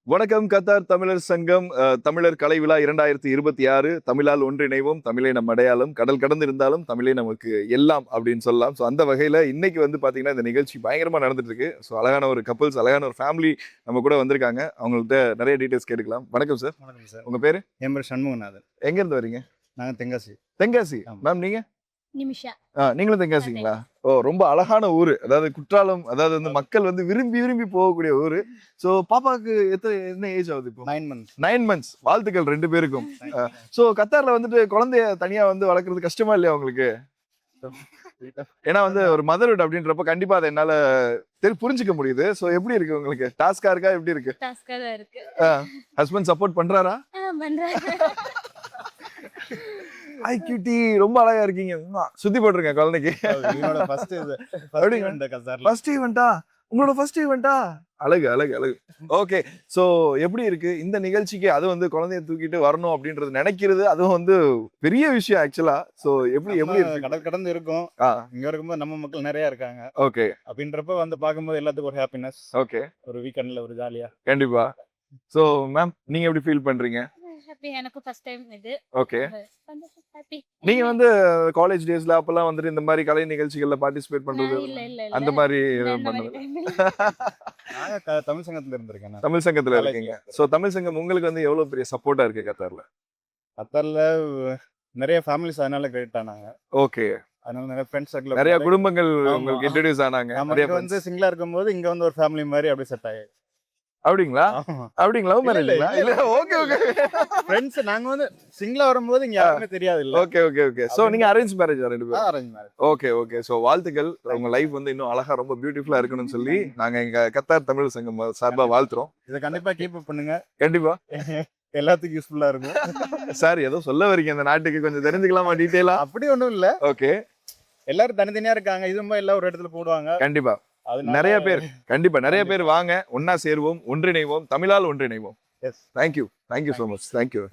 வணக்கம் கத்தார் தமிழர் சங்கம் தமிழர் கலை விழா 2026 தமிழால் ஒன்றிணைவோம் தமிழை நம் அடையாளம் கடல் கடந்து இருந்தாலும் தமிழை நமக்கு எல்லாம் அப்படின்னு சொல்லலாம். ஸோ அந்த வகையில் இன்னைக்கு வந்து பார்த்தீங்கன்னா இந்த நிகழ்ச்சி பயங்கரமாக நடந்துட்டு இருக்கு. ஸோ அழகான ஒரு கப்பல்ஸ் அழகான ஒரு ஃபேமிலி நம்ம கூட வந்திருக்காங்க. அவங்கள்ட்ட நிறைய டீட்டெயில்ஸ் கேட்டுக்கலாம். வணக்கம் சார். வணக்கம் சார். உங்கள் பேர்? என் பேர் சண்முகநாதன். எங்கேருந்து வரீங்க? நாங்கள் தென்காசி. தென்காசி. மேம் நீங்கள்? நிமிஷா. நீங்களும் தென்காசிங்களா? ஓ, ரொம்ப அழகான ஊர். அதாவது குற்றாலம், அதாவது வந்து மக்கள் வந்து விரும்பி விரும்பி போகக்கூடிய ஊர். ஸோ பாப்பாவுக்கு என்ன ஏஜ் ஆகுது இப்போ? 9 months. 9 months. வாழ்த்துக்கள் 2 பேருக்கும். ஸோ கத்தார்ல வந்துட்டு குழந்தைய தனியா வந்து வளர்க்குறது கஷ்டமா இல்லையா உங்களுக்கு? ஏன்னா வந்து ஒரு மதர்ஹுட் அப்படின்றப்ப கண்டிப்பா அதை என்னால புரிஞ்சுக்க முடியுது. ஸோ எப்படி இருக்கு உங்களுக்கு? டாஸ்கா இருக்கா? எப்படி இருக்கு? டாஸ்கா தான் இருக்கு. ஹஸ்பண்ட் சப்போர்ட் பண்றாரா? பண்றாங்க. ஐ கியூட்டி, ரொம்ப அழகா இருக்கீங்க. சுத்தி போட்டுருங்க குழந்தைக்கு. என்னோட ஃபர்ஸ்ட் ஃபர்ஸ்ட் ஈவென்ட்டா? உங்களோட ஃபர்ஸ்ட் ஈவென்ட்டா? அழகு அழகு அழகு. ஓகே, ஸோ எப்படி இருக்கு இந்த நிகழ்ச்சிக்கு? அது வந்து குழந்தைய தூக்கிட்டு வரணும் அப்படின்றது நினைக்கிறது, அதுவும் வந்து பெரிய விஷயம் ஆக்சுவலா. ஸோ எப்படி இருக்கு? கடல் கடந்து இருக்கும். இங்க இருக்கும்போது நம்ம மக்கள் நிறைய இருக்காங்க. ஓகே. அப்படின்றப்ப வந்து பார்க்கும்போது எல்லாத்துக்கும் ஒரு ஹாப்பினஸ். ஓகே. ஒரு வீக்கெண்ட்ல ஒரு ஜாலியா. கண்டிப்பா. ஸோ மேம், நீங்க எப்படி ஃபீல் பண்றீங்க? ஹாப்பி. எனக்கு ஃபர்ஸ்ட் டைம் இது. ஓகே. ஹாப்பி. நீங்க வந்து காலேஜ் டேஸ்ல அப்பெல்லாம் வந்துட்டு இந்த மாதிரி கலை நிகழ்ச்சிகள்ல பார்ட்டிசிபேட் பண்றது இல்ல அந்த மாதிரி பண்ணது? நாங்க தமிழ் சங்கத்துல இருந்திருக்கேன். தமிழ் சங்கத்துல இருக்கீங்க. சோ தமிழ் சங்கம் உங்களுக்கு வந்து எவ்வளவு பெரிய சப்போர்ட்டா இருக்கு கத்தார்ல? கத்தார்ல நிறைய ஃபேமிலிஸ் அதனால கிரியேட் ஆனாங்க. ஓகே. அதனால நிறைய ஃப்ரெண்ட்ஸ் சர்க்கிள், நிறைய குடும்பங்கள் உங்களுக்கு இன்ட்ரோடியூஸ் ஆனாங்க. நிறைய வந்து சிங்கிளா இருக்கும்போது இங்க வந்து ஒரு ஃபேமிலி மாதிரி அப்படியே செட் ஆயிடுச்சு. அப்படிங்களா? அப்படிங்களா? மேரேஜ்ங்களா? இல்ல. Okay okay. ஃப்ரெண்ட்ஸ் நாங்க வந்து சிங்கிளா வரும்போது இங்க யாருமே தெரியாது இல்ல. Okay okay okay. சோ நீங்க அரேஞ்ச் மேரேஜ் ரெண்டு பேரும்? Arrange marriage. Okay okay. So வாழ்த்துக்கள். உங்க லைஃப் வந்து இன்னும் அழகா ரொம்ப பியூட்டிஃபுல்லா இருக்கணும்னு சொல்லி நாங்க எங்க கத்தார் தமிழ் சங்கம் சார்பா வாழ்த்துறோம். இத கண்டிப்பா கீப் அப் பண்ணுங்க. கண்டிப்பா. எல்லாத்துக்கும் யூஸ்ஃபுல்லா இருக்கும். சார் ஏதோ சொல்ல வரீங்க இந்த நாட்டுக்கு, கொஞ்சம் தெரிஞ்சுக்கலாமா டீடைலா? அப்படி ஒண்ணும் இல்ல. ஓகே. எல்லாரும் தனித்தனியா இருக்காங்க. இதுமா எல்லாம் ஒரு இடத்துல போடுவாங்க. கண்டிப்பா. நிறைய பேர், கண்டிப்பா நிறைய பேர் வாங்க, ஒன்னா சேருவோம், ஒன்றிணைவோம், தமிழால் ஒன்றிணைவோம். Yes. Thank you, thank you so much. Thank you.